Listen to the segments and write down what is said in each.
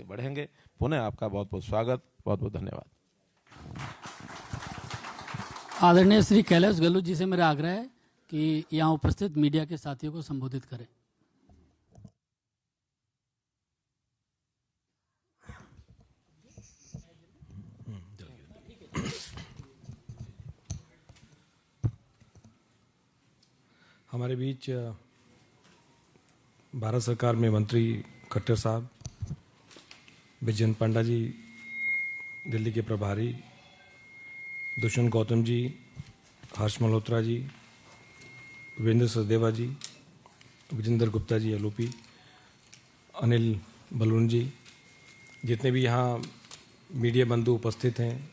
बढ़ेंगे। पुनः आपका बहुत बहुत स्वागत, बहुत बहुत धन्यवाद। आदरणीय श्री कैलाश गहलोत जी से मेरा आग्रह है कि यहाँ उपस्थित मीडिया के साथियों को संबोधित करें। हमारे बीच भारत सरकार में मंत्री खट्टर साहब, विजयन पांडा जी, दिल्ली के प्रभारी, दुष्यंत गौतम जी, हर्ष मल्होत्रा जी, वीरेंद्र सचदेवा जी, विजेंद्र गुप्ता जी एलओपी, अनिल बलून जी, जितने भी यहाँ मीडिया बंधु उपस्थित हैं,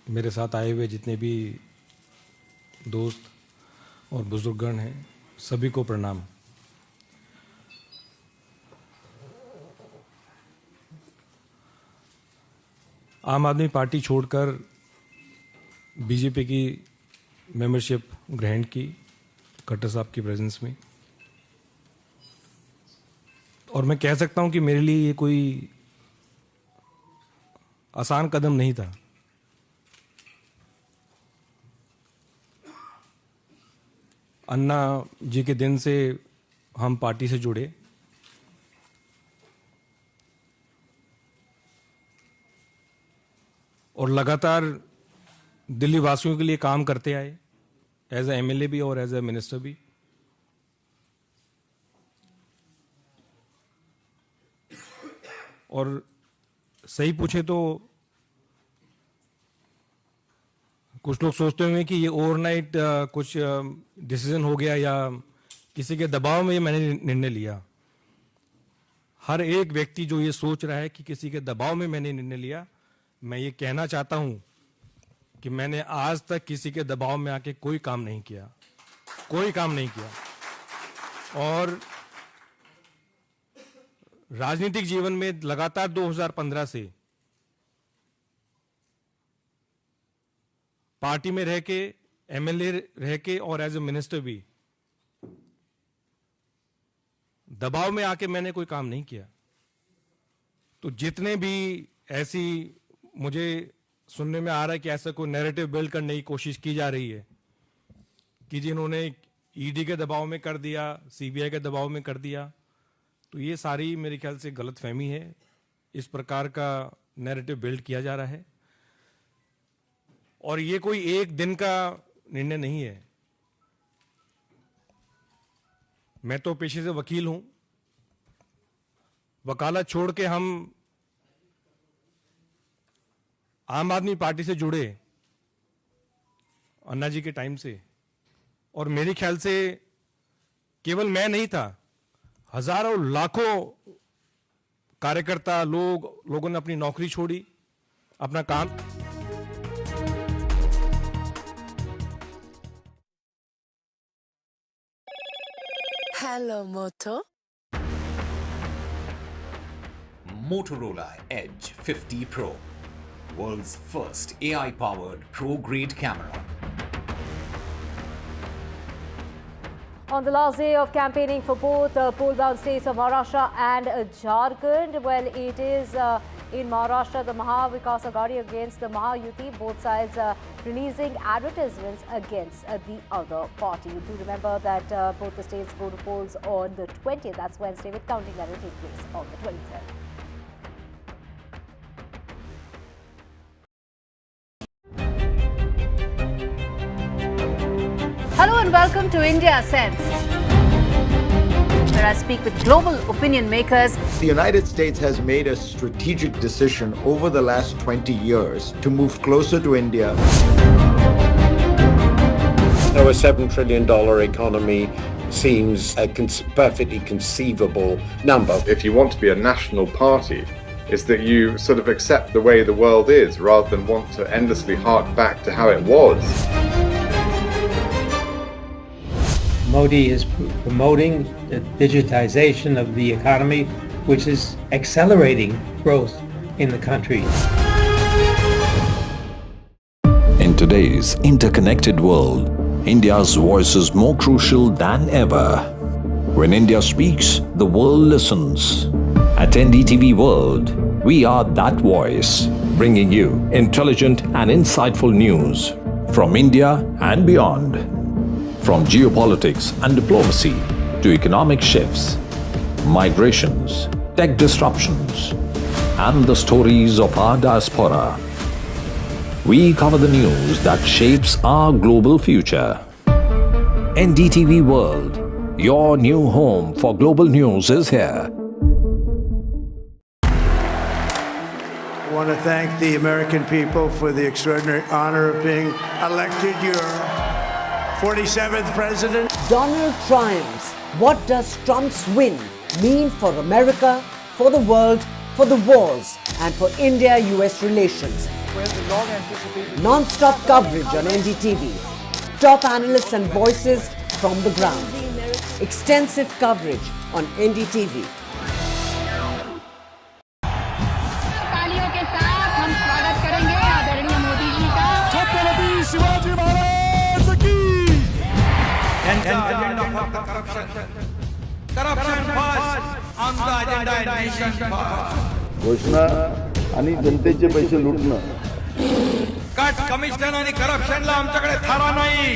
मेरे साथ आए हुए जितने भी दोस्त और बुजुर्गगण हैं, सभी को प्रणाम। आम आदमी पार्टी छोड़कर बीजेपी की मेंबरशिप ग्रहण की खट्टर साहब की प्रेजेंस में, और मैं कह सकता हूं कि मेरे लिए ये कोई आसान कदम नहीं था। अन्ना जी के दिन से हम पार्टी से जुड़े, और लगातार दिल्ली वासियों के लिए काम करते आए, एज ए एमएलए भी और एज ए मिनिस्टर भी। और सही पूछे तो कुछ लोग सोचते होंगे कि ये ओवरनाइट कुछ डिसीजन हो गया या किसी के दबाव में मैंने निर्णय लिया। हर एक व्यक्ति जो ये सोच रहा है कि किसी के दबाव में मैंने निर्णय लिया, मैं ये कहना चाहता हूं कि मैंने आज तक किसी के दबाव में आके कोई काम नहीं किया, कोई काम नहीं किया। और राजनीतिक जीवन में लगातार 2015 से पार्टी में रह के, एमएलए रह के और एज ए मिनिस्टर भी दबाव में आके मैंने कोई काम नहीं किया। तो जितने भी ऐसी मुझे सुनने में आ रहा है कि ऐसा कोई नैरेटिव बिल्ड करने की कोशिश की जा रही है कि जिन्होंने ईडी के दबाव में कर दिया, सीबीआई के दबाव में कर दिया, तो ये सारी मेरे ख्याल से गलतफहमी है। इस प्रकार का नैरेटिव बिल्ड किया जा रहा है और ये कोई एक दिन का निर्णय नहीं है। मैं तो पेशे से वकील हूं, वकालत छोड़ के हम आम आदमी पार्टी से जुड़े अन्ना जी के टाइम से, और मेरे ख्याल से केवल मैं नहीं था, हजारों लाखों कार्यकर्ता लोगों ने अपनी नौकरी छोड़ी, अपना काम। Hello, Moto. Motorola Edge 50 Pro, world's first AI-powered pro-grade camera. On the last day of campaigning for both poll-bound states of Maharashtra and Jharkhand, well, it is in Maharashtra, the Maha Vikas Aghadi against the Maha Yuti, both sides releasing advertisements against the other party. You do remember that both the states go to polls on the 20th, that's Wednesday, with counting that will take place on the 23rd. Hello and welcome to India Sense, where I speak with global opinion makers. The United States has made a strategic decision over the last 20 years to move closer to India. So a $7 trillion economy seems a perfectly conceivable number. If you want to be a national party, it's that you sort of accept the way the world is rather than want to endlessly hark back to how it was. Modi is promoting the digitization of the economy, which is accelerating growth in the country. In today's interconnected world, India's voice is more crucial than ever. When India speaks, the world listens. At NDTV World, we are that voice, bringing you intelligent and insightful news from India and beyond. From geopolitics and diplomacy to economic shifts, migrations, tech disruptions, and the stories of our diaspora. We cover the news that shapes our global future. NDTV World, your new home for global news, is here. I want to thank the American people for the extraordinary honor of being elected your 47th president. Donald triumphs. What does Trump's win mean for America, for the world, for the wars, and for India-US relations? Non-stop coverage on NDTV. Top analysts and voices from the ground. Extensive coverage on NDTV. तालियों के साथ हम स्वागत करेंगे आदरणीय मोदी जी का। छत्रपति शिवाजी महाराज की। Corruption first, आमचा अजेंडा आहे नेशन फर्स्ट. घोषणा आणि जनतेचे पैसे लुटणं. कट कमिशन आणि करप्शनला आमच्याकडे थारा नाही.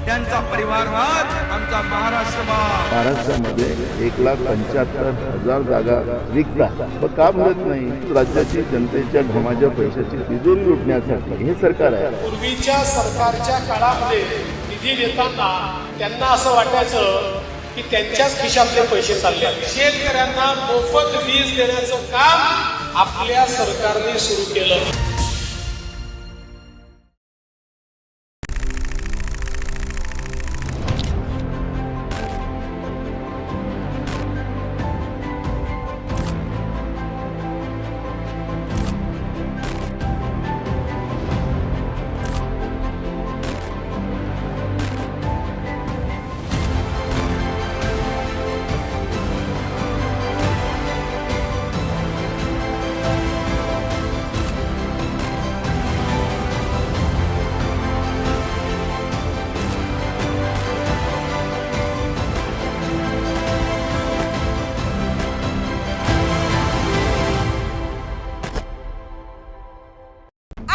त्यांचा परिवारवाद आमचा महाराष्ट्रवाद. महाराष्ट्रामध्ये 1,75,000 जागा रिक्त पण का भरत नाही? राज्याची जनतेच्या घमाच्या पैशाची तिजोरी लुटण्यासाठी हे सरकार आहे. पूर्वीच्या सरकारच्या काळामध्ये निधी देताना त्यांना असं वाटायचं की त्यांच्याच खिशातले पैसे चालले. शेतकऱ्यांना मोफत वीज देण्याचं काम आपल्या सरकारने सुरू केलं.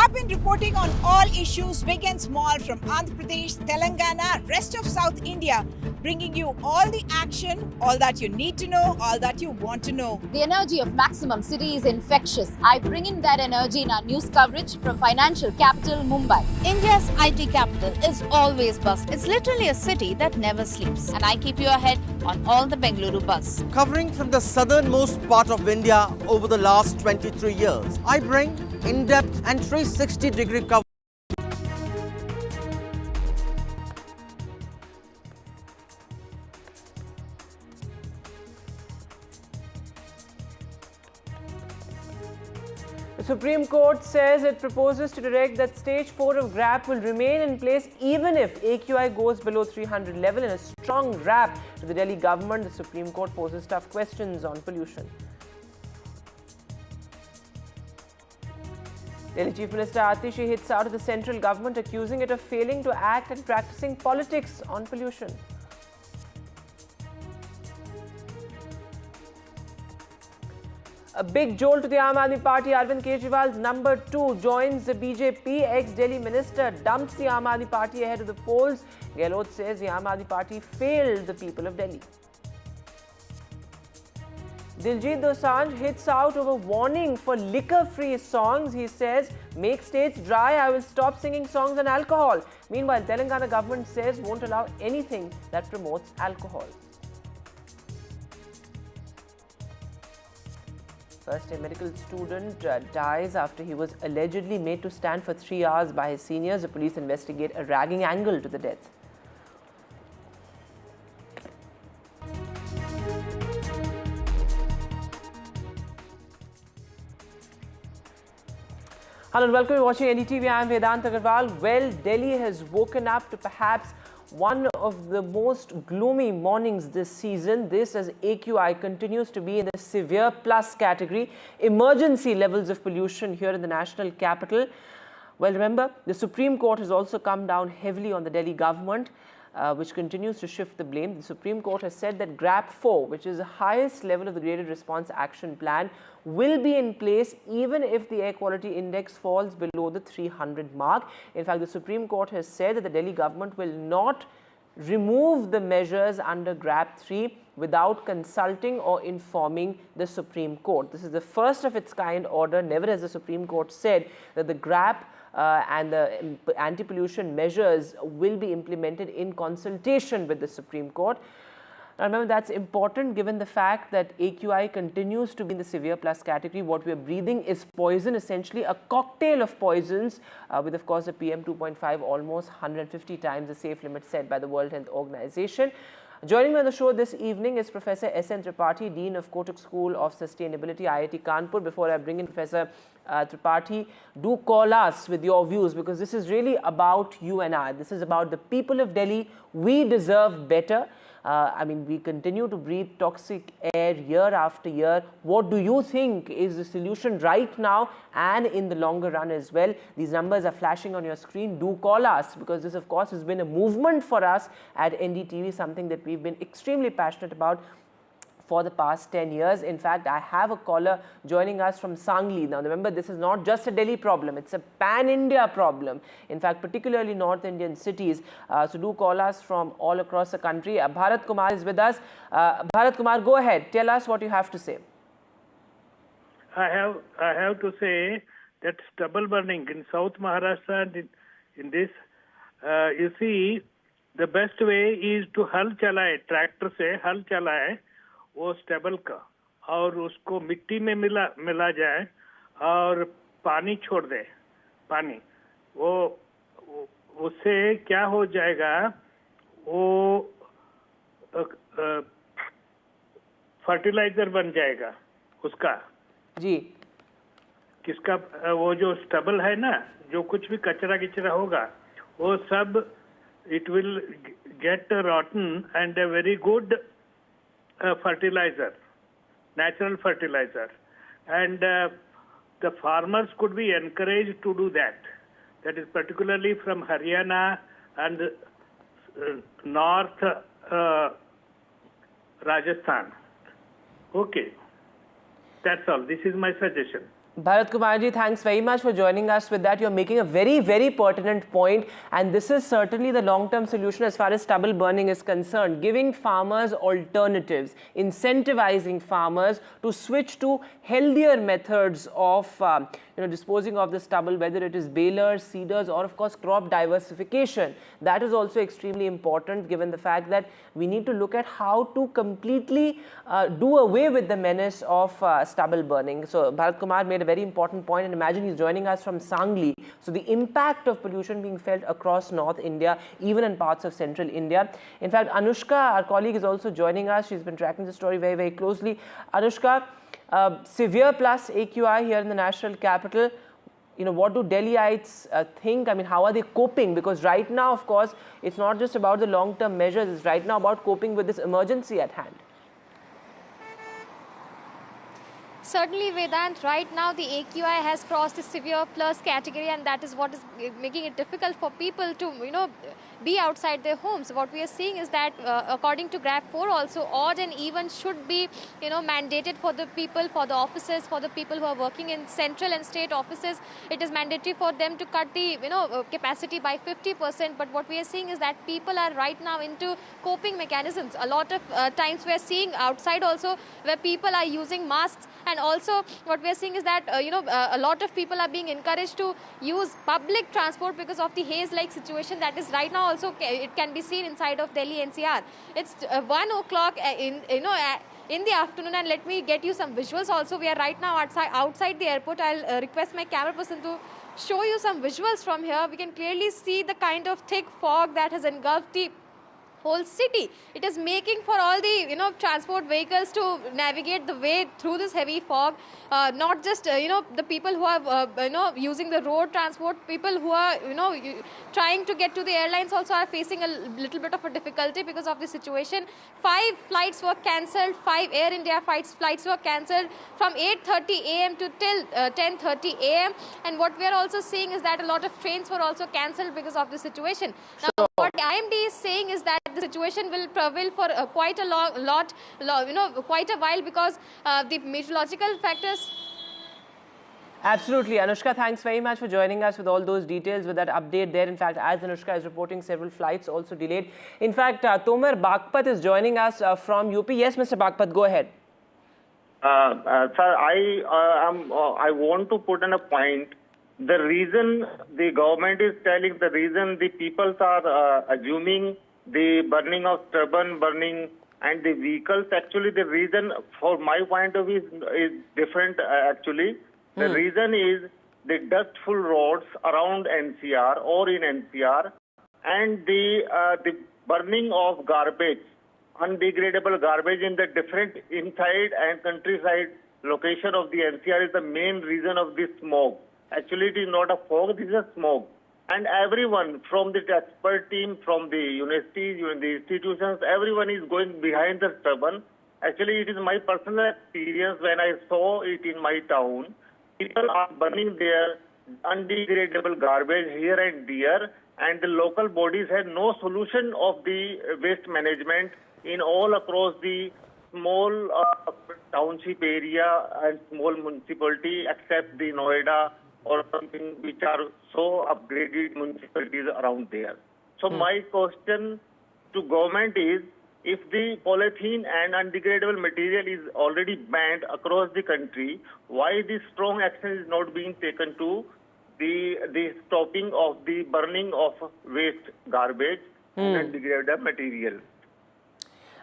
I've been reporting on all issues, big and small, from Andhra Pradesh, Telangana, rest of South India, bringing you all the action, all that you need to know, all that you want to know. The energy of Maximum City is infectious. I bring in that energy in our news coverage from financial capital Mumbai. India's IT capital is always buzz. It's literally a city that never sleeps. And I keep you ahead on all the Bengaluru buzz. Covering from the southernmost part of India over the last 23 years, I bring in-depth and 360-degree coverage. The Supreme Court says it proposes to direct that stage 4 of GRAP will remain in place even if AQI goes below 300 level. In a strong rap to the Delhi government, the Supreme Court poses tough questions on pollution. Delhi Chief Minister Atishi hits out at the central government, accusing it of failing to act and practicing politics on pollution. A big jolt to the Aam Aadmi Party. Arvind Kejriwal's number 2 joins the BJP. Ex-Delhi minister dumps the Aam Aadmi Party ahead of the polls. Gahlot says the Aam Aadmi Party failed the people of Delhi. Diljit Dosanjh hits out over warning for liquor-free songs. He says, make states dry, I will stop singing songs on alcohol. Meanwhile, Telangana government says won't allow anything that promotes alcohol. First, a medical student dies after he was allegedly made to stand for 3 hours by his seniors. The police investigate a ragging angle to the death. Hello and welcome to watching NDTV. I am Vedant Agarwal. Well, Delhi has woken up to perhaps one of the most gloomy mornings this season. This as AQI continues to be in the severe plus category. Emergency levels of pollution here in the national capital. Well, remember, the Supreme Court has also come down heavily on the Delhi government. which continues to shift the blame. The Supreme Court has said that GRAP 4, which is the highest level of the Graded Response Action Plan, will be in place even if the air quality index falls below the 300 mark. In fact, the Supreme Court has said that the Delhi government will not remove the measures under GRAP 3 without consulting or informing the Supreme Court. This is the first of its kind order. Never has the Supreme Court said that the GRAP and the anti-pollution measures will be implemented in consultation with the Supreme Court. Now remember, that's important given the fact that AQI continues to be in the severe plus category. What we are breathing is poison, essentially a cocktail of poisons with, of course, the PM 2.5 almost 150 times the safe limit set by the World Health Organization. Joining me on the show this evening is Professor S.N. Tripathi, Dean of Kotak School of Sustainability, IIT Kanpur. Before I bring in Professor Tripathi, do call us with your views, because this is really about you and I. This is about the people of Delhi. We deserve better. I mean, we continue to breathe toxic air year after year. What do you think is the solution right now and in the longer run as well? These numbers are flashing on your screen. Do call us, because this, of course, has been a movement for us at NDTV, something that we've been extremely passionate about for the past 10 years. In fact, I have a caller joining us from Sangli. Now, remember, this is not just a Delhi problem. It's a pan-India problem. In fact, particularly North Indian cities. So do call us from all across the country. Bharat Kumar is with us. Bharat Kumar, go ahead. Tell us what you have to say. I have to say that stubble burning in South Maharashtra and in this, you see, the best way is to हल चलाए, tractor से हल चलाए वो stable का, और उसको मिट्टी में मिला जाए और पानी छोड़ दे, पानी वो उससे क्या हो जाएगा, वो फर्टिलाइजर बन जाएगा उसका जी, किसका, वो जो स्टबल है ना, जो कुछ भी कचरा किचरा होगा वो सब it will get rotten and a very good fertilizer, natural fertilizer, and the farmers could be encouraged to do that. That is particularly from Haryana and North Rajasthan. Okay, that's all. This is my suggestion. Bharat Kumarji, thanks very much for joining us with that. You're making a very, very pertinent point, and this is certainly the long-term solution as far as stubble burning is concerned. Giving farmers alternatives, incentivizing farmers to switch to healthier methods of disposing of the stubble, whether it is balers, seeders, or of course crop diversification. That is also extremely important, given the fact that we need to look at how to completely do away with the menace of stubble burning. So Bharat Kumar made a very important point, and imagine he's joining us from Sangli. So the impact of pollution being felt across North India, even in parts of Central India. In fact, Anushka, our colleague, is also joining us. She's been tracking the story very, very closely. Anushka, severe plus AQI here in the national capital. What do Delhiites think? I mean, how are they coping? Because right now, of course, it's not just about the long-term measures. It's right now about coping with this emergency at hand. Certainly, Vedant, right now the AQI has crossed the severe plus category, and that is what is making it difficult for people to, be outside their homes. What we are seeing is that according to GRAP 4 also, odd and even should be, mandated for the people, for the offices, for the people who are working in central and state offices. It is mandatory for them to cut the, capacity by 50%. But what we are seeing is that people are right now into coping mechanisms. A lot of times we are seeing outside also where people are using masks, and also what we are seeing is that, a lot of people are being encouraged to use public transport because of the haze-like situation that is right now. Also, it can be seen inside of Delhi NCR. It's 1 o'clock in the afternoon, and let me get you some visuals also. We are right now outside the airport. I'll request my camera person to show you some visuals from here. We can clearly see the kind of thick fog that has engulfed the whole city. It is making for all the transport vehicles to navigate the way through this heavy fog. Not just the people who are using the road transport, people who are trying to get to the airlines also are facing a little bit of a difficulty because of the situation. 5 flights were cancelled. 5 Air India flights were cancelled from 8:30 a.m. to till 10:30 a.m. And what we are also seeing is that a lot of trains were also cancelled because of the situation. Now, what IMD is saying is that the situation will prevail for quite a quite a while because the meteorological factors. Absolutely. Anushka, thanks very much for joining us with all those details, with that update there. In fact, as Anushka is reporting, several flights also delayed. In fact, Tomer Bagpat is joining us from UP. Yes, Mr. Bagpat, go ahead. Sir, I want to put in a point. The reason the government is telling, the reason the peoples are assuming the burning of stubborn burning and the vehicles, actually the reason for my point of view is different actually. The reason is the dustful roads around NCR or in NCR and the burning of garbage, undegradable garbage in the different inside and countryside location of the NCR is the main reason of this smog. Actually, it is not a fog, this is a smog. And everyone from the expert team, from the universities, the institutions, everyone is going behind the stubborn. Actually, it is my personal experience when I saw it in my town. People are burning their undegradable garbage here and there, and the local bodies had no solution of the waste management in all across the small township area and small municipality except the Noida or something which are so upgraded municipalities around there. So my question to government is, if the polythene and undegradable material is already banned across the country, why this strong action is not being taken to the stopping of the burning of waste garbage and undegradable material?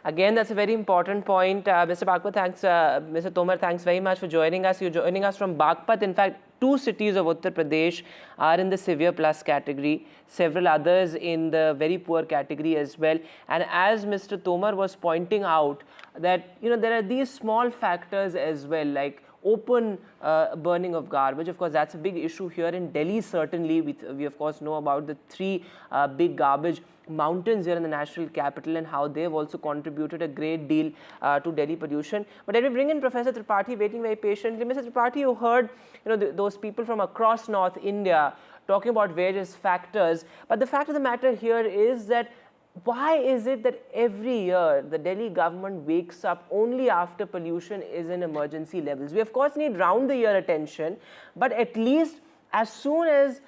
Again, that's a very important point. Mr. Bagpat, thanks. Mr. Tomar, thanks very much for joining us. You're joining us from Bagpat. In fact, 2 cities of Uttar Pradesh are in the severe plus category, several others in the very poor category as well. And as Mr. Tomar was pointing out, that there are these small factors as well, like open burning of garbage. Of course, that's a big issue here in Delhi. Certainly, we of course know about the 3 big garbage mountains here in the national capital and how they've also contributed a great deal to Delhi pollution. But let me bring in Professor Tripathi, waiting very patiently. Mr. Tripathi, you heard those people from across North India talking about various factors. But the fact of the matter here is that why is it that every year the Delhi government wakes up only after pollution is in emergency levels? We of course need round the year attention, but at least as soon as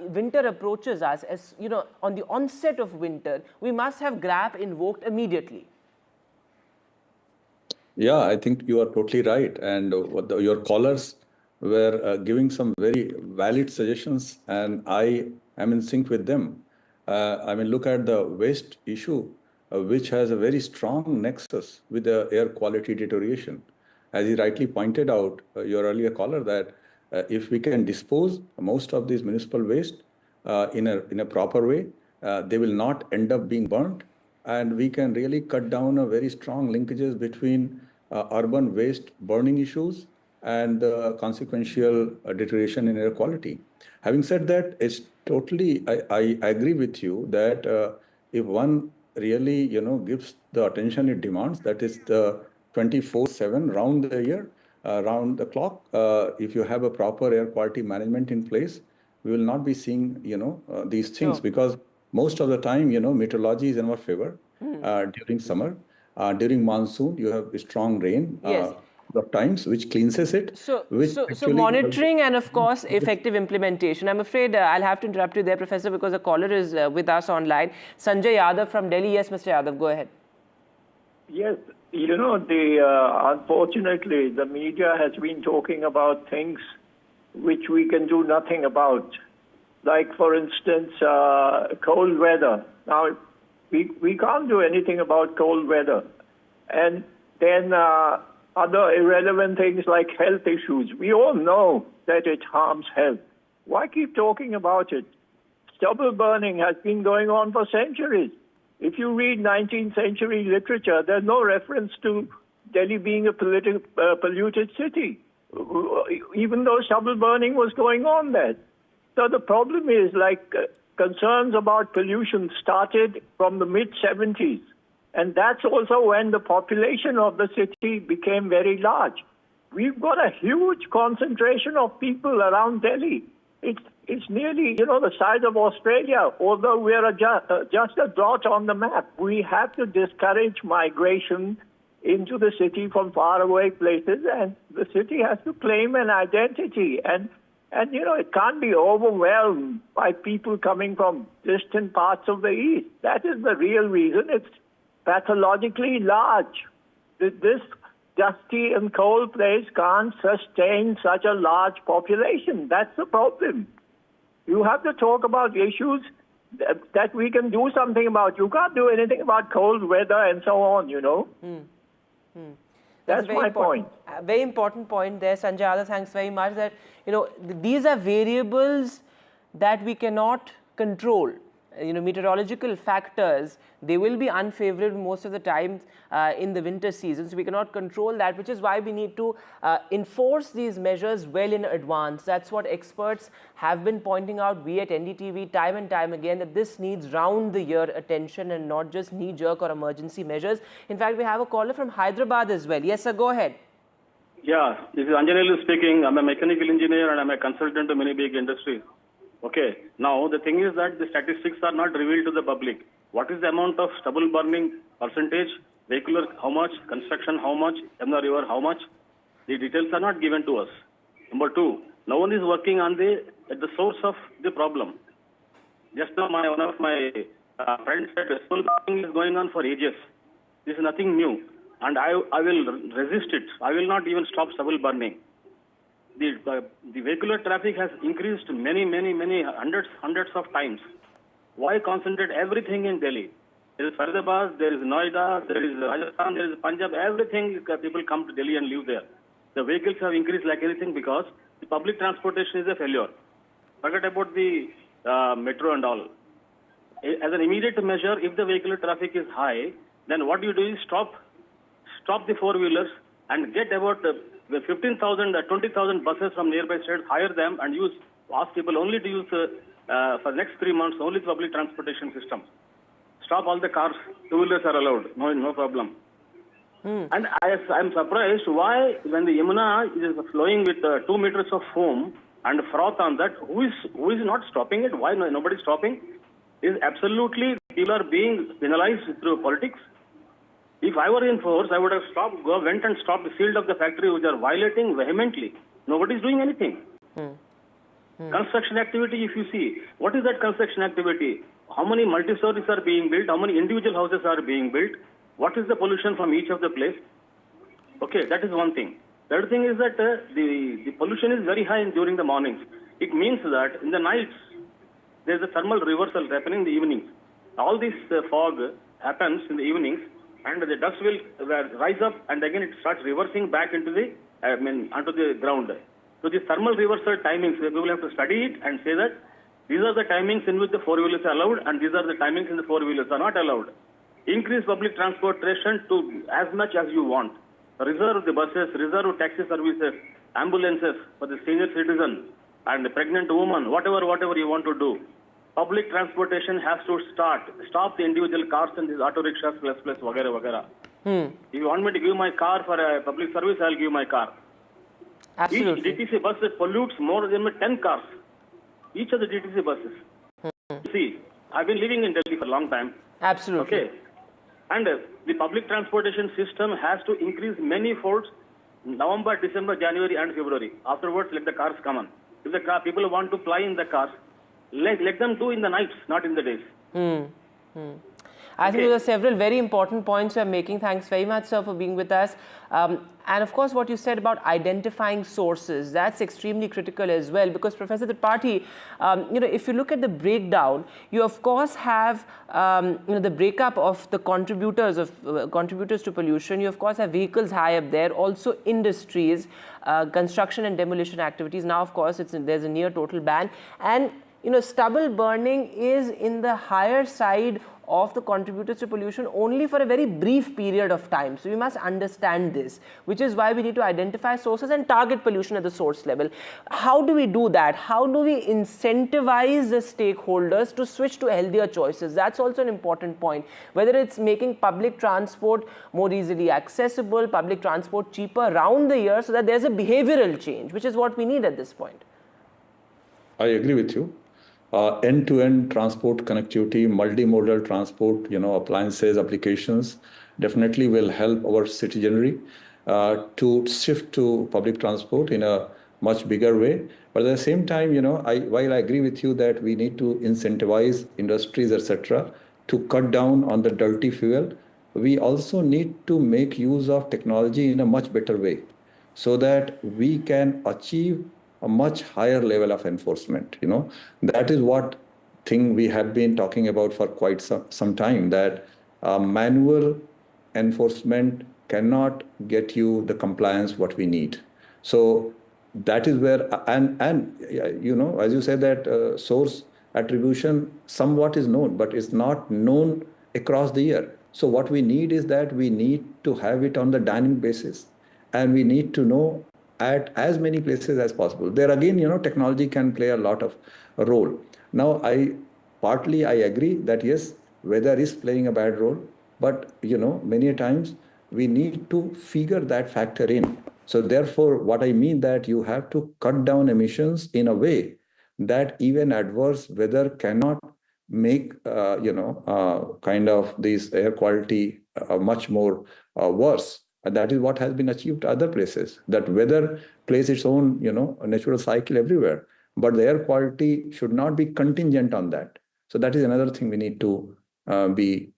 winter approaches us, as on the onset of winter, we must have GRAP invoked immediately. Yeah, I think you are totally right. And your callers were giving some very valid suggestions, and I am in sync with them. Look at the waste issue, which has a very strong nexus with the air quality deterioration. As you rightly pointed out, your earlier caller, that if we can dispose most of these municipal waste in a proper way, they will not end up being burnt, and we can really cut down a very strong linkages between urban waste burning issues and the consequential deterioration in air quality. Having said that, it's totally, I agree with you that if one really gives the attention it demands, that is the 24/7 round the year, round the clock, if you have a proper air quality management in place, we will not be seeing these things, because most of the time meteorology is in our favor during summer. During monsoon you have strong rain of times, which cleanses it. So monitoring and of course effective implementation. I'm afraid I'll have to interrupt you there, Professor, because a caller is with us online. Sanjay Yadav from Delhi. Yes, Mr. Yadav, go ahead. Yes, unfortunately, the media has been talking about things which we can do nothing about. Like, for instance, cold weather. Now, we can't do anything about cold weather. And then other irrelevant things like health issues. We all know that it harms health. Why keep talking about it? Stubble burning has been going on for centuries. If you read 19th century literature, there's no reference to Delhi being a polluted city, even though stubble burning was going on there. So the problem is, concerns about pollution started from the mid-70s. And that's also when the population of the city became very large. We've got a huge concentration of people around Delhi. It's nearly, the size of Australia, although we're just a dot on the map. We have to discourage migration into the city from faraway places, and the city has to claim an identity. And it can't be overwhelmed by people coming from distant parts of the East. That is the real reason. It's pathologically large. This dusty and cold place can't sustain such a large population. That's the problem. You have to talk about issues that we can do something about. You can't do anything about cold weather and so on, That's my point. Very important point there, Sanjay. Thanks very much. That these are variables that we cannot control. Meteorological factors, they will be unfavorable most of the time in the winter season. So we cannot control that, which is why we need to enforce these measures well in advance. That's what experts have been pointing out, we at NDTV, time and time again, that this needs round-the-year attention and not just knee-jerk or emergency measures. In fact, we have a caller from Hyderabad as well. Yes, sir, go ahead. Yeah, this is Anjanelu speaking. I'm a mechanical engineer and I'm a consultant to many big industries. Okay, now the thing is that the statistics are not revealed to the public. What is the amount of stubble burning percentage, vehicular how much, construction how much, Yamuna River how much? The details are not given to us. Number two, no one is working on at the source of the problem. Just now one of my friends said stubble burning is going on for ages. This is nothing new, and I will resist it. I will not even stop stubble burning. The vehicular traffic has increased many hundreds of times. Why concentrate everything in Delhi? There is Faridabad, there is Noida, there is Rajasthan, there is Punjab, everything people come to Delhi and live there. The vehicles have increased like anything because the public transportation is a failure. Forget about the metro and all. As an immediate measure, if the vehicular traffic is high, then what you do is stop the four-wheelers and get about 15,000, 20,000 buses from nearby states, hire them and ask people only to use for next 3 months only the public transportation system. Stop all the cars, two-wheelers are allowed, no problem. And I'm surprised why when the Yamuna is flowing with 2 meters of foam and froth on that, who is not stopping it? Why nobody is stopping? Is absolutely people are being penalized through politics. If I were in force, I would have went and stopped, sealed up the factory which are violating vehemently. Nobody is doing anything. Construction activity, if you see, what is that construction activity? How many multi-stories are being built? How many individual houses are being built? What is the pollution from each of the place? Okay, that is one thing. The other thing is that the pollution is very high during the mornings. It means that in the nights, there is a thermal reversal happening in the evenings. All this fog happens in the evenings, and the dust will rise up, and again it starts reversing back into onto the ground. So these thermal reversal timings, people have to study it and say that these are the timings in which the four-wheelers are allowed, and these are the timings in the four-wheelers are not allowed. Increase public transportation to as much as you want. Reserve the buses, reserve taxi services, ambulances for the senior citizen and the pregnant woman, whatever you want to do. Public transportation has to stop the individual cars and these auto rickshaws, plus, wagera. If you want me to give my car for a public service, I'll give my car. Absolutely. Each DTC bus pollutes more than 10 cars. Each of the DTC buses. See, I've been living in Delhi for a long time. Absolutely. Okay. And the public transportation system has to increase many folds November, December, January and February. Afterwards, let the cars come on. If the people want to fly in the cars, let them do in the nights, not in the days. I think there are several very important points you are making. Thanks very much, sir, for being with us. And of course, what you said about identifying sources, that's extremely critical as well, because Professor Tripathi, if you look at the breakdown, you of course have the breakup of the contributors to pollution. You of course have vehicles high up there, also industries, construction and demolition activities. Now, of course, there's a near total ban. And stubble burning is in the higher side of the contributors to pollution only for a very brief period of time. So we must understand this, which is why we need to identify sources and target pollution at the source level. How do we do that? How do we incentivize the stakeholders to switch to healthier choices? That's also an important point. Whether it's making public transport more easily accessible, public transport cheaper around the year, so that there's a behavioral change, which is what we need at this point. I agree with you. End-to-end transport connectivity, multimodal transport, appliances, applications definitely will help our citizenry to shift to public transport in a much bigger way. But at the same time, while I agree with you that we need to incentivize industries, etc., to cut down on the dirty fuel, we also need to make use of technology in a much better way so that we can achieve a much higher level of enforcement. That is what thing we have been talking about for quite some time, that manual enforcement cannot get you the compliance what we need. So that is where, and as you said, that source attribution somewhat is known, but it's not known across the year. So what we need is that we need to have it on the dynamic basis, and we need to know at as many places as possible. There again, technology can play a lot of role. Now, I agree that yes, weather is playing a bad role, but many times we need to figure that factor in. So therefore, what I mean that you have to cut down emissions in a way that even adverse weather cannot make kind of this air quality much more worse. And that is what has been achieved other places. That weather plays its own, natural cycle everywhere. But the air quality should not be contingent on that. So that is another thing we need to be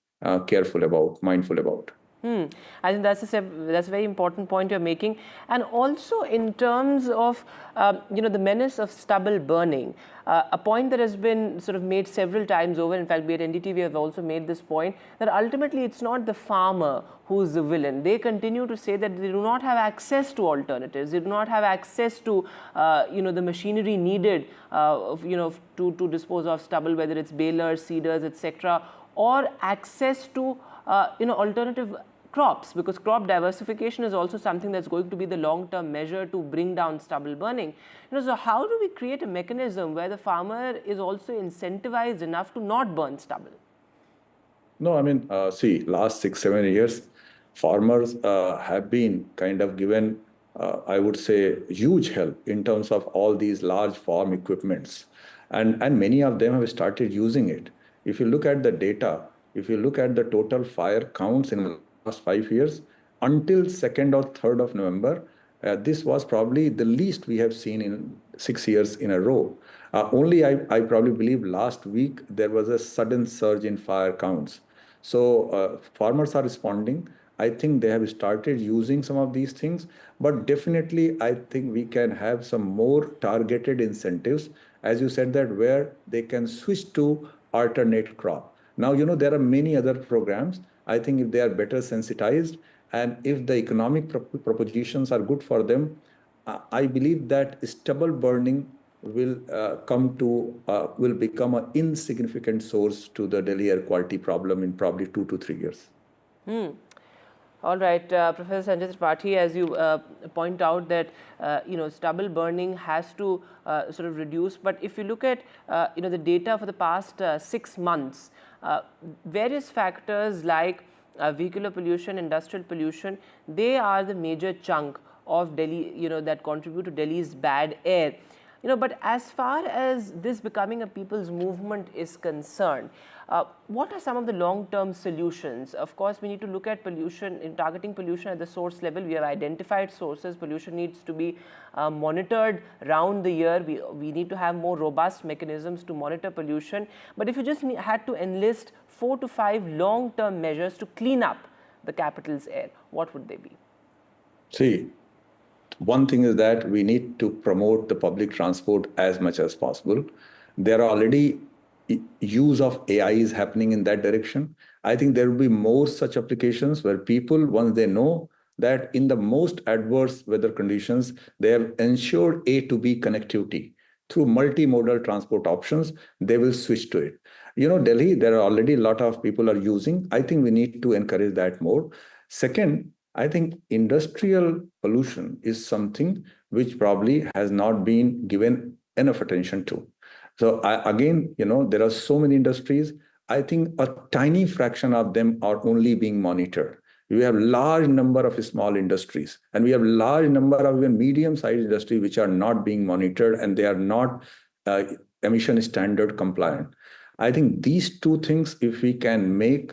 careful about, mindful about. I think that's a very important point you're making. And also in terms of, the menace of stubble burning, a point that has been sort of made several times over. In fact, we at NDTV have also made this point, that ultimately it's not the farmer who's the villain. They continue to say that they do not have access to alternatives. They do not have access to, the machinery needed, to dispose of stubble, whether it's balers, seeders, etc., or access to, alternative crops, because crop diversification is also something that's going to be the long-term measure to bring down stubble burning. So how do we create a mechanism where the farmer is also incentivized enough to not burn stubble? No, I mean, last 6-7 years, farmers have been kind of given, I would say, huge help in terms of all these large farm equipments. And many of them have started using it. If you look at the data, if you look at the total fire counts in the last 5 years, until 2nd or 3rd of November, this was probably the least we have seen in 6 years in a row. Only I probably believe last week there was a sudden surge in fire counts. So farmers are responding. I think they have started using some of these things, but definitely I think we can have some more targeted incentives, as you said, that where they can switch to alternate crop. Now, there are many other programs. I think if they are better sensitized and if the economic propositions are good for them, I believe that stubble burning will become an insignificant source to the Delhi air quality problem in probably 2 to 3 years. All right, Professor Sanjay Tripathi, as you point out that stubble burning has to sort of reduce. But if you look at the data for the past 6 months, various factors like vehicular pollution, industrial pollution, they are the major chunk of Delhi, that contribute to Delhi's bad air. But as far as this becoming a people's movement is concerned, what are some of the long-term solutions? Of course, we need to look at pollution, in targeting pollution at the source level. We have identified sources. Pollution needs to be monitored round the year. We need to have more robust mechanisms to monitor pollution. But if you just had to enlist 4 to 5 long-term measures to clean up the capital's air, what would they be? See, one thing is that we need to promote the public transport as much as possible. There are already use of AI is happening in that direction. I think there will be more such applications where people, once they know that in the most adverse weather conditions, they have ensured A to B connectivity through multimodal transport options, they will switch to it. Delhi, there are already a lot of people are using. I think we need to encourage that more. Second, I think industrial pollution is something which probably has not been given enough attention to. So again, there are so many industries. I think a tiny fraction of them are only being monitored. We have large number of small industries, and we have large number of even medium-sized industries which are not being monitored, and they are not emission standard compliant. I think these two things, if we can make,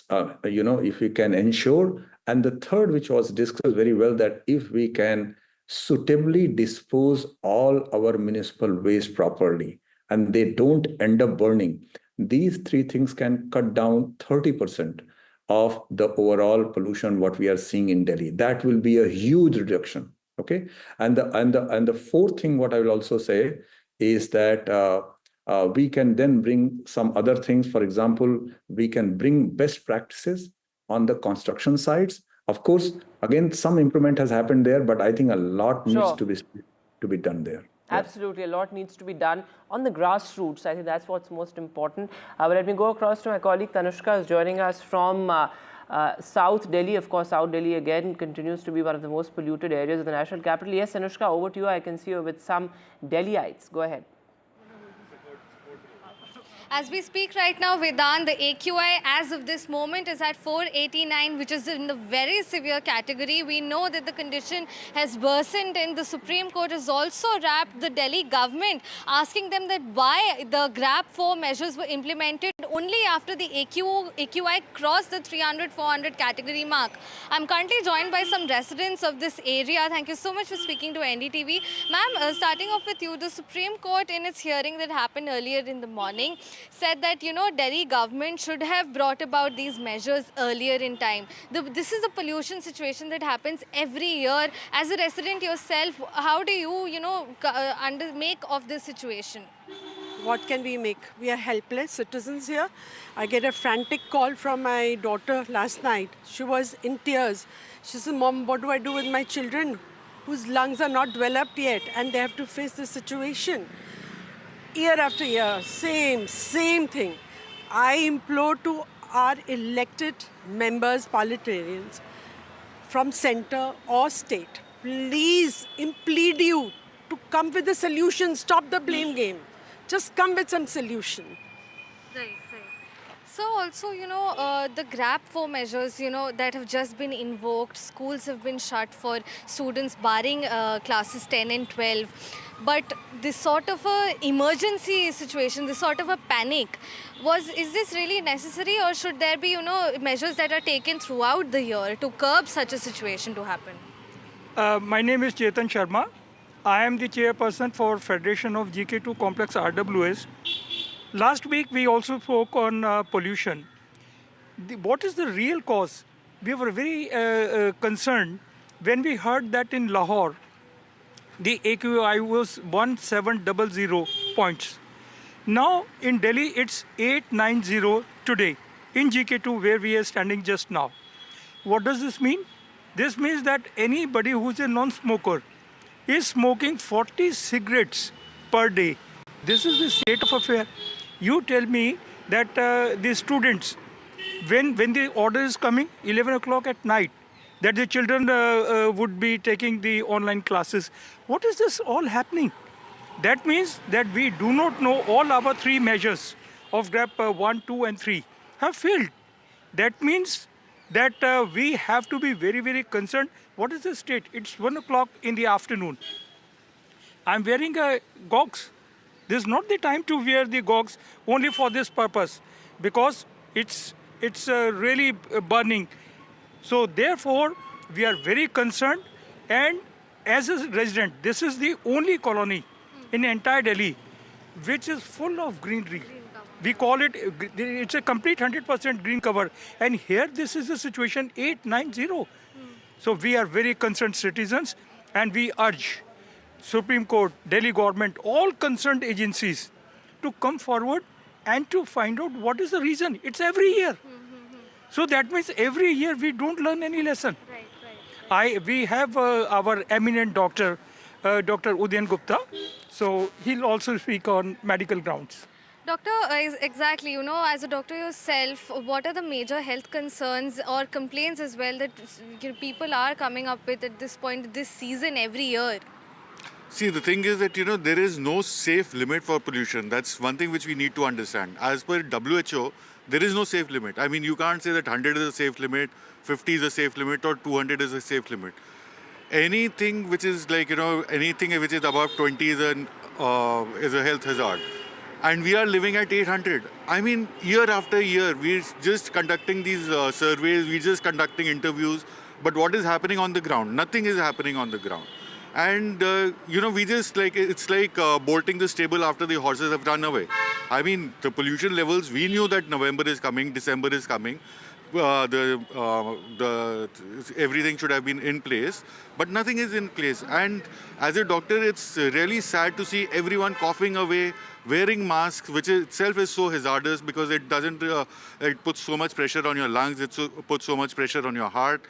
if we can ensure, and the third, which was discussed very well, that if we can suitably dispose all our municipal waste properly, and they don't end up burning, these three things can cut down 30% of the overall pollution what we are seeing in Delhi. That will be a huge reduction. Okay, and the fourth thing what I will also say is that we can then bring some other things. For example, we can bring best practices on the construction sites. Of course, again, some improvement has happened there, but I think a lot needs to be done there. Absolutely, a lot needs to be done on the grassroots. I think that's what's most important. But let me go across to my colleague Tanushka, who's joining us from South Delhi. Of course, South Delhi again continues to be one of the most polluted areas of the national capital. Yes, Tanushka, over to you. I can see you with some Delhiites. Go ahead. As we speak right now, Vedant, the AQI as of this moment is at 489, which is in the very severe category. We know that the condition has worsened, and the Supreme Court has also wrapped the Delhi government, asking them that why the GRAP 4 measures were implemented only after the AQI crossed the 300-400 category mark. I'm currently joined by some residents of this area. Thank you so much for speaking to NDTV. Ma'am, starting off with you, the Supreme Court in its hearing that happened earlier in the morning said that, Delhi government should have brought about these measures earlier in time. This is a pollution situation that happens every year. As a resident yourself, how do you, make of this situation? What can we make? We are helpless citizens here. I get a frantic call from my daughter last night. She was in tears. She said, Mom, what do I do with my children whose lungs are not developed yet and they have to face this situation? Year after year, same thing. I implore to our elected members, parliamentarians from center or state, please implead you to come with a solution. Stop the blame game. Just come with some solution. Right. So also, the GRAP 4 measures, that have just been invoked. Schools have been shut for students barring classes 10 and 12. But this sort of a emergency situation, this sort of a panic, is this really necessary, or should there be, measures that are taken throughout the year to curb such a situation to happen? My name is Chetan Sharma. I am the chairperson for Federation of GK2 Complex RWS. Last week, we also spoke on pollution. What is the real cause? We were very concerned when we heard that in Lahore, the AQI was 1700 points. Now in Delhi, it's 890 today in GK2, where we are standing just now. What does this mean? This means that anybody who's a non-smoker is smoking 40 cigarettes per day. This is the state of affair. You tell me that the students, when the order is coming, 11 o'clock at night, that the children would be taking the online classes. What is this all happening? That means that we do not know all our three measures of GRAP 1, 2 and 3 have failed. That means that we have to be very, very concerned. What is the state? It's 1 o'clock in the afternoon. I'm wearing goggles. This is not the time to wear the goggles only for this purpose, because it's really burning. So therefore, we are very concerned, and as a resident, this is the only colony in entire Delhi which is full of greenery. We call it, it's a complete 100% green cover. And here, this is the situation 890. So we are very concerned citizens, and we urge Supreme Court, Delhi government, all concerned agencies to come forward and to find out what is the reason. It's every year. So that means every year we don't learn any lesson. We have our eminent doctor, Dr. Udayan Gupta. So he'll also speak on medical grounds. Doctor, exactly, as a doctor yourself, what are the major health concerns or complaints as well that people are coming up with at this point, this season, every year? See, the thing is that, there is no safe limit for pollution. That's one thing which we need to understand. As per WHO, there is no safe limit. I mean, you can't say that 100 is a safe limit, 50 is a safe limit, or 200 is a safe limit. Anything which is anything which is above 20 is a health hazard. And we are living at 800. I mean, year after year, we're just conducting these surveys, we're just conducting interviews. But what is happening on the ground? Nothing is happening on the ground. And, we just it's like bolting the stable after the horses have run away. I mean, the pollution levels, we knew that November is coming, December is coming. Everything should have been in place, but nothing is in place. And as a doctor, it's really sad to see everyone coughing away, wearing masks, which itself is so hazardous because it doesn't, it puts so much pressure on your lungs, it puts so much pressure on your heart.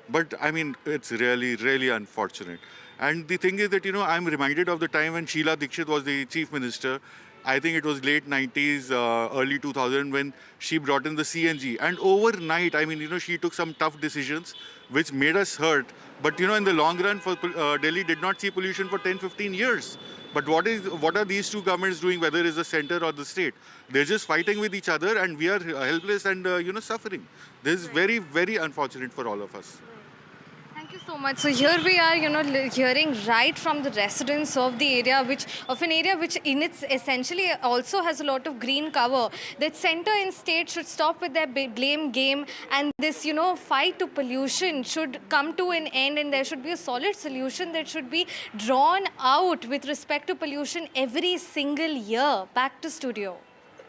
But I mean, it's really, really unfortunate. And the thing is that, I'm reminded of the time when Sheila Dikshit was the chief minister. I think it was late 90s, early 2000 when she brought in the CNG. And overnight, I mean, she took some tough decisions which made us hurt. But, in the long run, Delhi did not see pollution for 10-15 years. But what are these two governments doing, whether it's the center or the state? They're just fighting with each other and we are helpless and, suffering. This is very, very unfortunate for all of us. Thank you so much. So here we are, hearing right from the residents of the area, which in its essentially also has a lot of green cover. That center and state should stop with their blame game, and this, fight to pollution should come to an end, and there should be a solid solution that should be drawn out with respect to pollution every single year. Back to studio.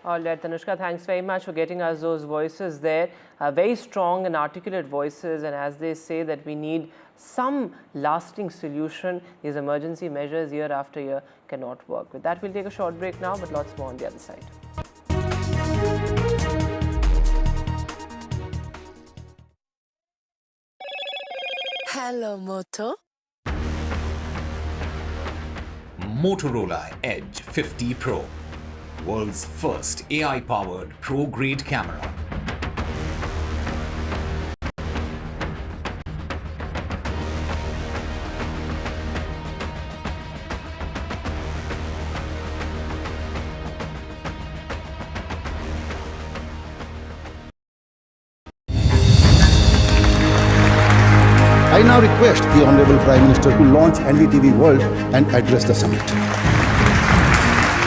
All right, Tanushka, thanks very much for getting us those voices there. Very strong and articulate voices, and as they say that we need some lasting solution, these emergency measures year after year cannot work. With that, we'll take a short break now, but lots more on the other side. Hello, Moto. Motorola Edge 50 Pro. World's first AI-powered pro-grade camera. I now request the Honorable Prime Minister to launch NDTV World and address the summit.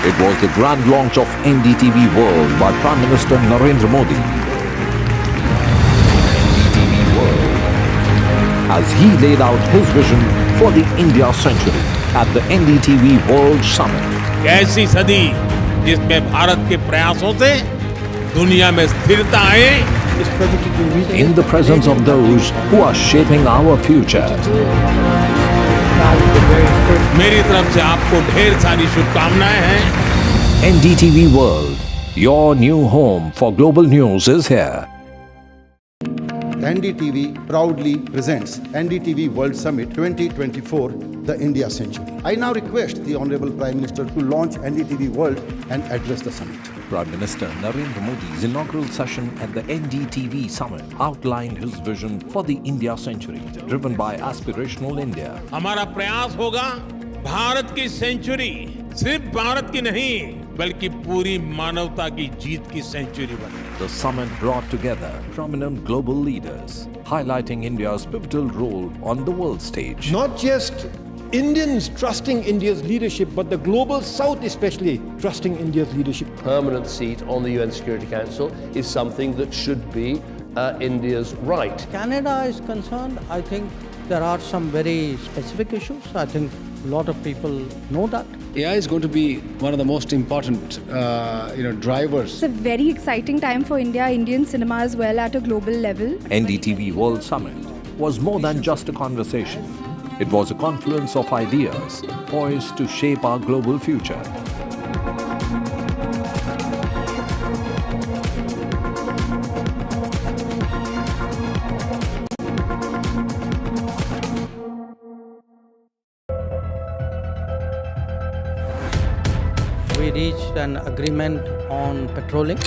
It was the grand launch of NDTV World by Prime Minister Narendra Modi. NDTV World, as he laid out his vision for the India century at the NDTV World Summit. ऐसी सदी जिसमें भारत के प्रयासों से दुनिया में स्थिरता आए. In the presence of those who are shaping our future. मेरी तरफ से आपको ढेर सारी शुभकामनाएं हैं. NDTV World, your new home for global news is here. NDTV proudly presents NDTV World Summit 2024, the India Century. I now request the Honorable Prime Minister to launch NDTV World and address the summit. Prime Minister Narendra Modi's inaugural session at the NDTV Summit outlined his vision for the India century, driven by aspirational India. हमारा प्रयास होगा भारत की century सिर्फ भारत की नहीं बल्कि पूरी मानवता की जीत की सेंचुरी बने. The summit brought together prominent global leaders, highlighting India's pivotal role on the world stage. Not just Indians trusting India's leadership, but the global South especially trusting India's leadership. Permanent seat on the UN Security Council is something that should be India's right. Canada is concerned, I think there are some very specific issues. I think a lot of people know that. AI is going to be one of the most important, drivers. It's a very exciting time for India, Indian cinema as well at a global level. NDTV World Summit was more than just a conversation. It was a confluence of ideas poised to shape our global future. we reached an agreement on patrolling.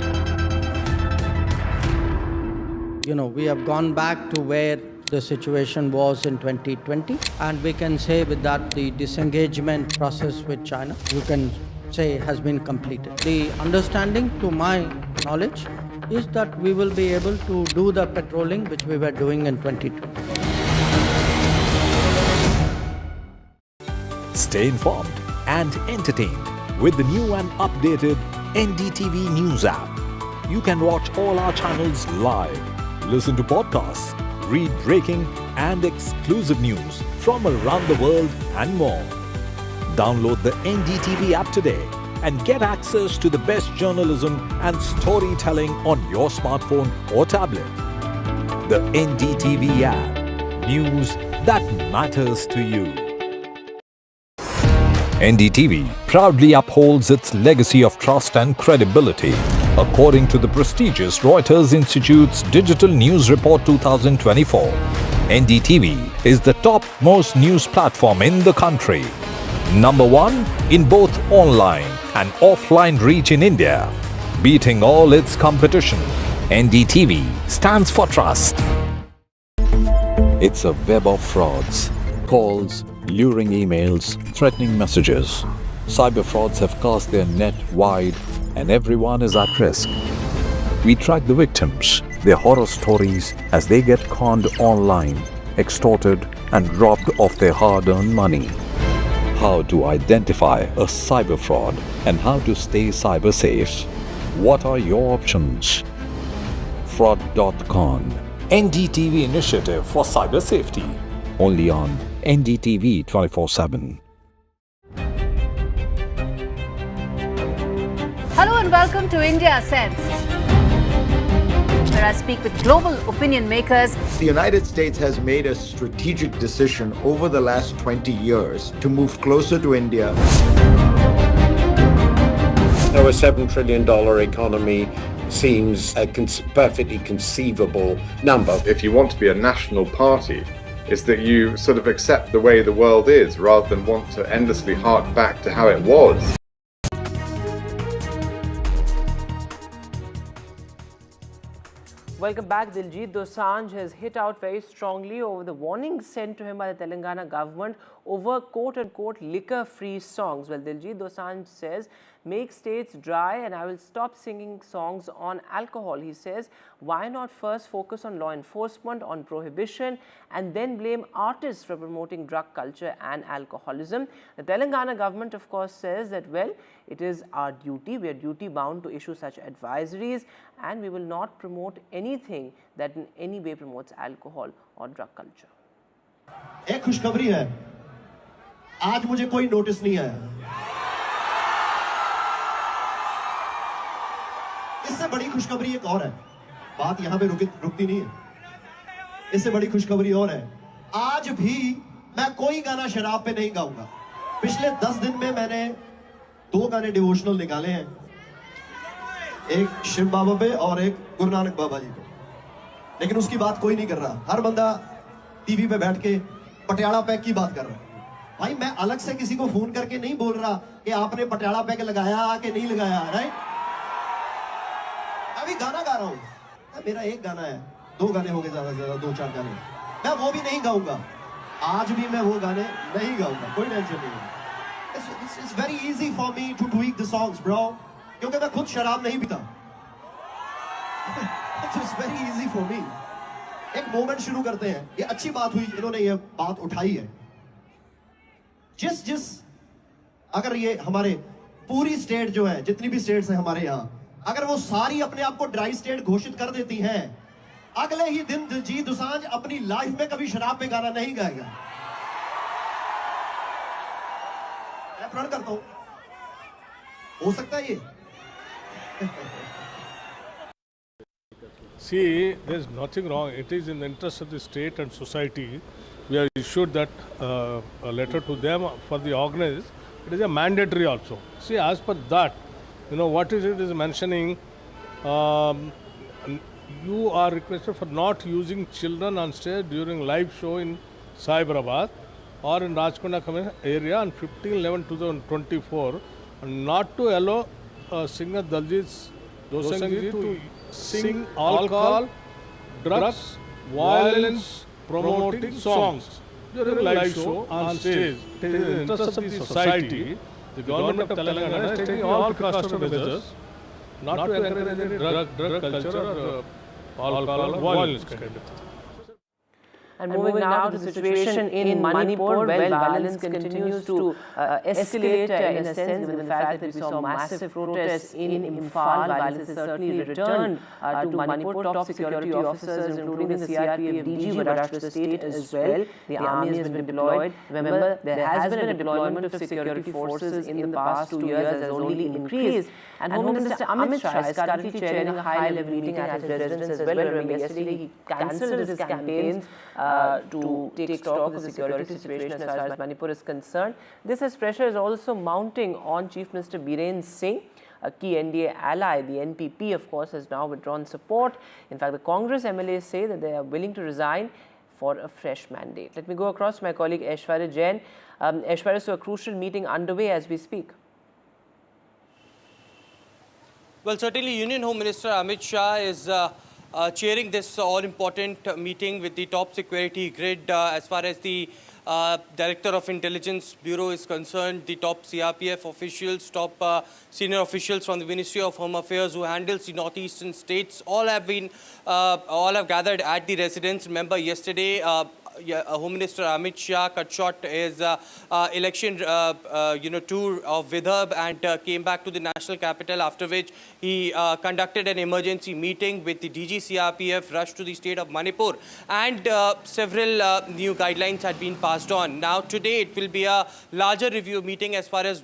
We have gone back to where the situation was in 2020, and we can say with that the disengagement process with China, you can say, has been completed. The understanding, to my knowledge, is that we will be able to do the patrolling which we were doing in 2020. Stay informed and entertained with the new and updated NDTV News app. You can watch all our channels live, listen to podcasts, read breaking and exclusive news from around the world and more. Download the NDTV app today and get access to the best journalism and storytelling on your smartphone or tablet. The NDTV app. News that matters to you. NDTV proudly upholds its legacy of trust and credibility. According to the prestigious Reuters Institute's Digital News Report 2024, NDTV is the topmost news platform in the country. Number 1 in both online and offline reach in India. Beating all its competition, NDTV stands for trust. It's a web of frauds, calls, luring emails, threatening messages. Cyber frauds have cast their net wide and everyone is at risk. We track the victims, their horror stories as they get conned online, extorted and robbed of their hard-earned money. How to identify a cyber fraud and how to stay cyber safe. What are your options? Fraud.con, NDTV initiative for cyber safety. Only on NDTV 24/7. Hello and welcome to India Sense, where I speak with global opinion makers. The United States has made a strategic decision over the last 20 years to move closer to India. So a $7 trillion economy seems a perfectly conceivable number. If you want to be a national party, it's that you sort of accept the way the world is rather than want to endlessly hark back to how it was. Welcome back. Diljit Dosanjh has hit out very strongly over the warnings sent to him by the Telangana government over quote-unquote liquor-free songs. Well, Diljit Dosanjh says, make states dry and I will stop singing songs on alcohol. He says, why not first focus on law enforcement, on prohibition, and then blame artists for promoting drug culture and alcoholism. The Telangana government, of course, says that, well, it is our duty, we are duty-bound to issue such advisories, and we will not promote anything that in any way promotes alcohol or drug culture. एक खुशखबरी है, आज मुझे कोई notice नहीं आया। इससे बड़ी खुशखबरी एक और है, बात यहाँ पे रुकती नहीं है। इससे बड़ी खुशखबरी और है, आज भी मैं कोई गाना शराब पे नहीं गाऊंगा। पिछले 10 दिन में मैंने 2 गाने डिवोशनल निकाले हैं, एक शिव बाबा पे और एक गुरु नानक बाबा जी पे, लेकिन उसकी बात कोई नहीं कर रहा। हर बंदा टीवी पे बैठ के पटियाला पैक की बात कर रहा है। भाई मैं अलग से किसी को फोन करके नहीं बोल रहा कि आपने पटियाला पैक लगाया कि नहीं लगाया, राइट? अभी गाना गा रहा हूँ, मेरा एक गाना है, 2 गाने हो गए ज्यादा से ज्यादा, 2-4 गाने, मैं वो भी नहीं गाऊंगा। आज भी मैं वो गाने नहीं गाऊंगा, कोई टेंशन नहीं। It's very easy for me to tweak the songs, bro, क्योंकि मैं खुद शराब नहीं पीता। It's very easy for me. एक मोमेंट शुरू करते हैं। ये अच्छी बात हुई, इन्होंने ये बात उठाई है। जिस अगर ये हमारे पूरी स्टेट जो है, जितनी भी स्टेट्स हैं हमारे यहाँ, अगर वो सारी अपने आप को ड्राई स्टेट घोषित कर देती हैं, अगले ही दिन दिलजीत दोसांझ अपनी लाइफ में कभी शराब पे गाना नहीं गाएगा। मैं प्रण करता हूं, हो सकता है ये। See, there's nothing wrong. It is in the interest of the state and society. We have issued that a letter to them for the organizers. It is a mandatory also. See, as per that, what is it is mentioning, you are requested for not using children on stage during live show in Cyberabad or in Rajkonda area on 15/11/2024 not to allow singer Diljit Dosanjh to sing alcohol, drugs, violence promoting songs during live show on stage. It is in the interest of the society. The government of Telangana is taking all precautionary measures not to encourage any drug culture or alcohol or violence kind of thing. And moving now to the situation in Manipur, well, violence continues to escalate in a sense, given the fact that we saw massive protests in Imphal. Violence has certainly returned to Manipur. Top security officers, including the CRPF DG, were rushed to the state as well. The army has been deployed. Remember, there has been a deployment of security forces in the past 2 years that has only increased. And Home Minister Amit Shah is currently chairing a high-level meeting at his residence as well. Remember, yesterday he cancelled his campaigns to take stock of the security situation as far as Manipur is concerned. This as pressure is also mounting on Chief Minister Biren Singh. A key NDA ally, the NPP, of course, has now withdrawn support. In fact, the Congress MLAs say that they are willing to resign for a fresh mandate. Let me go across to my colleague Aishwarya Jain. Aishwarya, so a crucial meeting underway as we speak. Well, certainly Union Home Minister Amit Shah is chairing this all-important meeting with the top security grid as far as the Director of Intelligence Bureau is concerned, the top CRPF officials, top senior officials from the Ministry of Home Affairs who handles the northeastern states, all have gathered at the residence. Remember, yesterday, Home Minister Amit Shah cut short his election tour of Vidarbha and came back to the national capital, after which he conducted an emergency meeting with the DG CRPF, rushed to the state of Manipur, and several new guidelines had been passed on. Now today it will be a larger review meeting as far as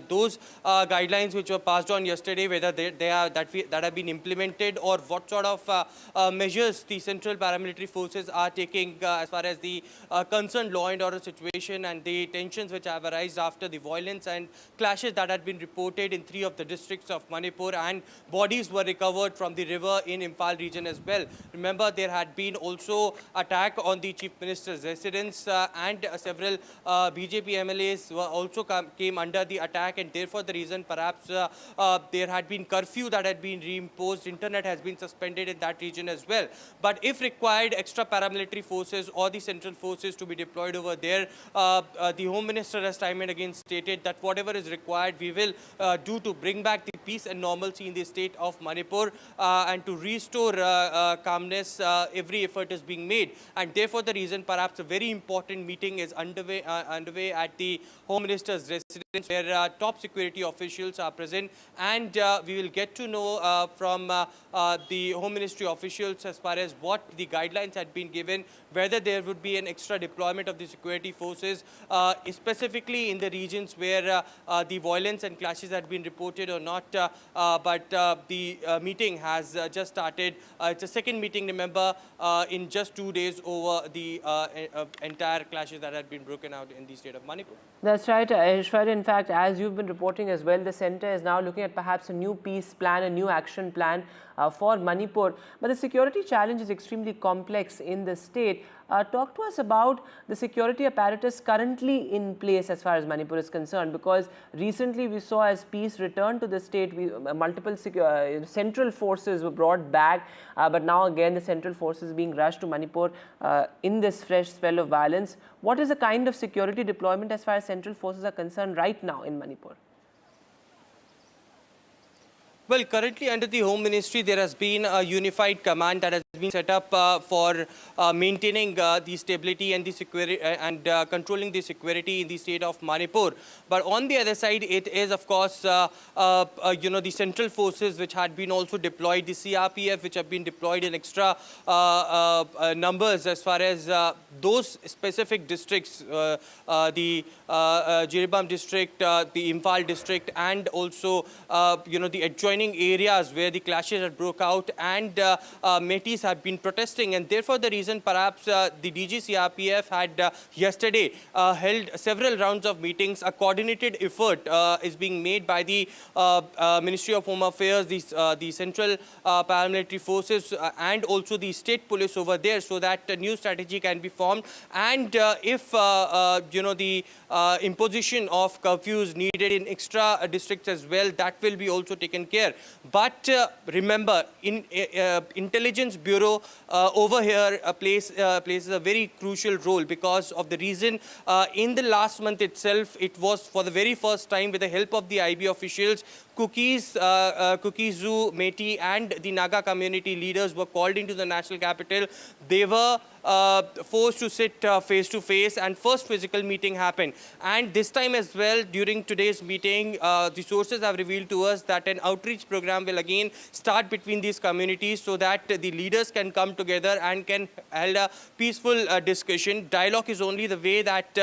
those guidelines which were passed on yesterday, whether that have been implemented, or what sort of measures the central paramilitary forces are taking as far as the concerned law and order situation and the tensions which have arisen after the violence and clashes that had been reported in 3 of the districts of Manipur, and bodies were recovered from the river in Imphal region as well. Remember, there had been also attack on the Chief Minister's residence and several BJP MLAs were also came under the attack, and therefore the reason perhaps there had been curfew that had been reimposed, internet has been suspended in that region as well. But if required, extra paramilitary forces or the central forces to be deployed over there, the Home Minister has time and again stated that whatever is required we will do to bring back the peace and normalcy in the state of Manipur and to restore calmness. Every effort is being made, and therefore the reason perhaps a very important meeting is underway at the Home Minister's residence, where top security officials are present, and we will get to know from the Home Ministry officials as far as what the guidelines had been given, whether there would be an extra deployment of the security forces, specifically in the regions where the violence and clashes had been reported or not. But the meeting has just started. It's a second meeting, remember, in just 2 days over the entire clashes that had been broken out in the state of Manipur. That's right, Aishwarya. In fact, as you've been reporting as well, the centre is now looking at perhaps a new peace plan, a new action plan for Manipur. But the security challenge is extremely complex in the state. Talk to us about the security apparatus currently in place as far as Manipur is concerned, because recently we saw as peace returned to the state, multiple central forces were brought back, but now again the central forces being rushed to Manipur in this fresh spell of violence. What is the kind of security deployment as far as central forces are concerned right now in Manipur? Well, currently under the Home Ministry, there has been a unified command that has been set up for maintaining the stability and the security and controlling the security in the state of Manipur. But on the other side, it is, of course, the central forces which had been also deployed, the CRPF, which have been deployed in extra numbers as far as those specific districts, the Jiribam district, the Imphal district, and also, the adjoining areas where the clashes had broke out, and Metis have been protesting, and therefore the reason perhaps the DG CRPF had yesterday held several rounds of meetings. A coordinated effort is being made by the Ministry of Home Affairs, the Central Paramilitary Forces, and also the State Police over there, so that a new strategy can be formed. And if the imposition of curfews needed in extra districts as well, that will be also taken care. But remember, Intelligence Bureau over here plays a very crucial role, because of the reason in the last month itself, it was for the very first time, with the help of the IB officials, Cookies, Zoo, Metis and the Naga community leaders were called into the national capital. They were forced to sit face to face, and first physical meeting happened. And this time as well, during today's meeting, the sources have revealed to us that an outreach program will again start between these communities, so that the leaders can come together and can hold a peaceful discussion. Dialogue is only the way that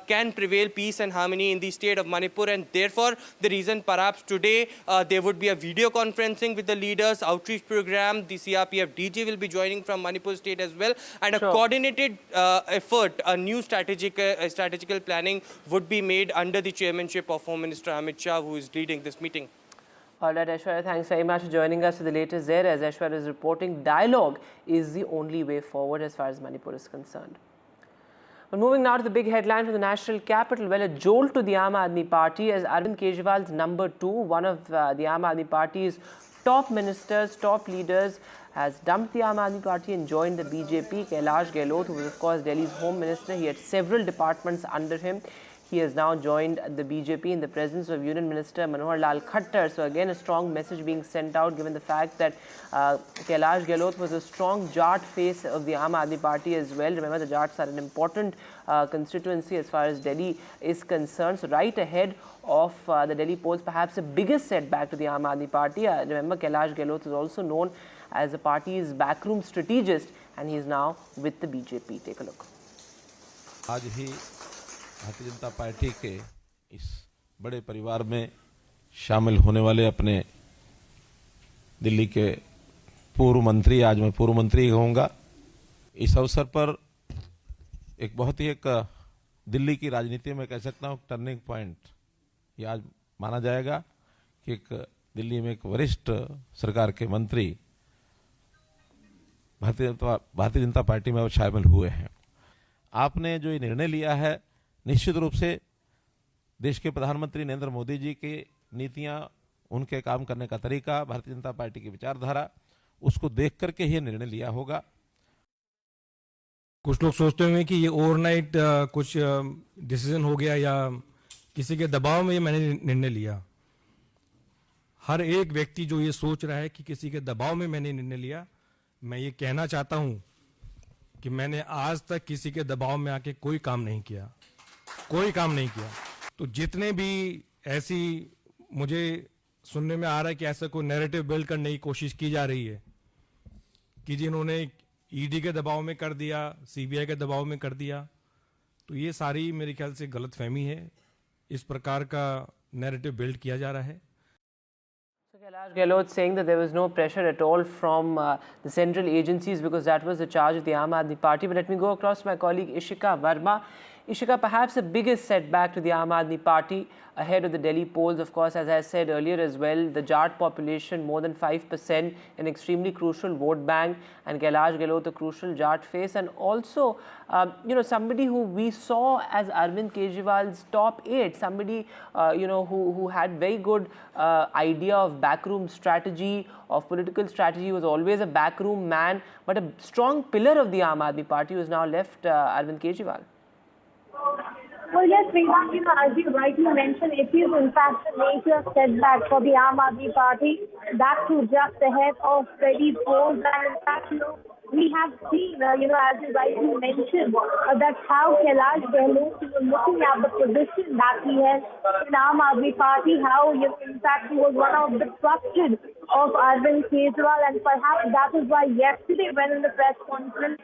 can prevail peace and harmony in the state of Manipur, and therefore the reason perhaps today there would be a video conferencing with the leaders, outreach program. The CRPF DG will be joining from Manipur state as well, and a coordinated effort, a new strategical planning would be made under the chairmanship of Home Minister Amit Shah, who is leading this meeting. All right, Aishwarya, thanks very much for joining us for the latest there. As Aishwarya is reporting, dialogue is the only way forward as far as Manipur is concerned. Well, moving now to the big headline from the national capital. Well, a jolt to the Aam Aadmi Party as Arvind Kejriwal's #2, one of the Aam Aadmi Party's top ministers, top leaders, has dumped the Aam Aadmi Party and joined the BJP. Kailash Gahlot, who was of course Delhi's home minister, he had several departments under him. He has now joined the BJP in the presence of Union Minister Manohar Lal Khattar. So again, a strong message being sent out, given the fact that Kailash Gahlot was a strong Jat face of the Aam Aadmi Party as well. Remember, the Jats are an important constituency as far as Delhi is concerned. So right ahead of the Delhi polls, perhaps the biggest setback to the Aam Aadmi Party. Remember, Kailash Gahlot is also known as the party's backroom strategist, and he is now with the BJP. Take a look. Bharatiya Janata party के इस बड़े परिवार में शामिल होने वाले अपने दिल्ली के पूर्व मंत्री, आज मैं पूर्व मंत्री कहूँगा, इस अवसर पर एक बहुत ही दिल्ली की राजनीति में कह सकता हूँ टर्निंग पॉइंट ये आज माना जाएगा कि दिल्ली में एक वरिष्ठ सरकार के मंत्री भारतीय जनता पार्टी में शामिल हुए हैं। आपने जो ये निर्णय लिया है, निश्चित रूप से देश के प्रधानमंत्री नरेंद्र मोदी जी की नीतियां, उनके काम करने का तरीका, भारतीय जनता पार्टी की विचारधारा, उसको देख करके ही निर्णय लिया होगा। कुछ लोग सोचते होंगे कि ये ओवरनाइट कुछ डिसीजन हो गया या किसी के दबाव में ये मैंने निर्णय लिया। हर एक व्यक्ति जो ये सोच रहा है कि किसी के दबाव में मैंने निर्णय लिया, मैं ये कहना चाहता हूं कि मैंने आज तक किसी के दबाव में आके कोई काम नहीं किया, कोई काम नहीं किया। तो जितने भी ऐसी मुझे सुनने में आ रहा है कि ऐसा कोई नैरेटिव बिल्ड करने की कोशिश की जा रही है कि जिन्होंने ईडी के दबाव में कर दिया, सीबीआई के दबाव में कर दिया, तो ये सारी मेरे ख्याल से गलतफहमी है। इस प्रकार का नैरेटिव बिल्ड किया जा रहा है। Kailash Gahlot saying that there was no pressure at all from the central agencies, because that was the charge of the Aam Aadmi Party. But let me go across to my colleague Ishika Verma. Ishika, perhaps the biggest setback to the Aam Aadmi Party ahead of the Delhi polls, of course, as I said earlier as well, the Jat population more than 5%, an extremely crucial vote bank, and Kailash Gahlot a crucial Jat face, and also, somebody who we saw as Arvind Kejriwal's top 8, somebody, who had very good idea of backroom strategy, of political strategy, was always a backroom man, but a strong pillar of the Aam Aadmi Party who has now left Arvind Kejriwal. Well, yes, Vedant, as you rightly mentioned, it is in fact a major setback for the Aam Aadmi Party. That too just ahead of Delhi polls, and in fact, we have seen, as you rightly mentioned, that's how Kailash Gahlot was looking at the position that he has in Aam Aadmi Party, how, in fact, he was one of the trusted of Arvind Kejriwal, and perhaps that is why yesterday when in the press conference,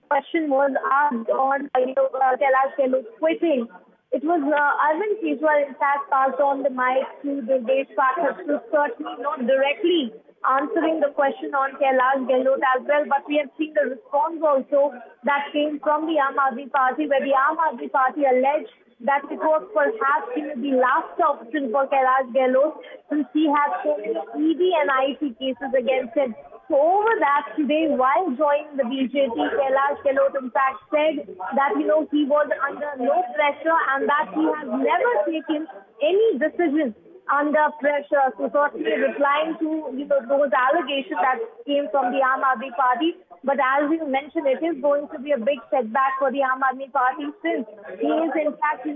question was asked on, Kailash Gahlot quitting. It was Arvind Kejriwal, in fact, passed on the mic to the Desh Pathak, to certainly not directly answering the question on Kailash Gahlot as well. But we have seen the response also that came from the Aam Aadmi Party, where the Aam Aadmi Party alleged that it was perhaps the last option for Kailash Gahlot, since he had so many ED and IT cases against him. So over that, today, while joining the BJP, Kailash Gahlot in fact said that, he was under no pressure and that he has never taken any decision under pressure. So certainly replying to, those allegations that came from the Aam Aadmi Party. But as you mentioned, it is going to be a big setback for the Aam Aadmi Party, since he is in fact,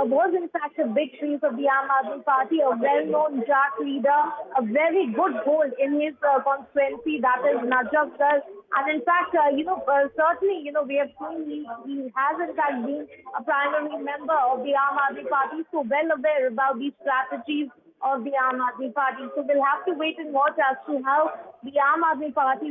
was in fact a big face of the Aam Aadmi Party, a well-known Jat leader, a very good hold in his constituency, that is Najafgarh. And in fact, certainly, we have seen he has in fact been a primary member of the Aam Aadmi Party, so well aware about these strategies of the Aam Aadmi Party. So we'll have to wait and watch as to how the Aam Aadmi Party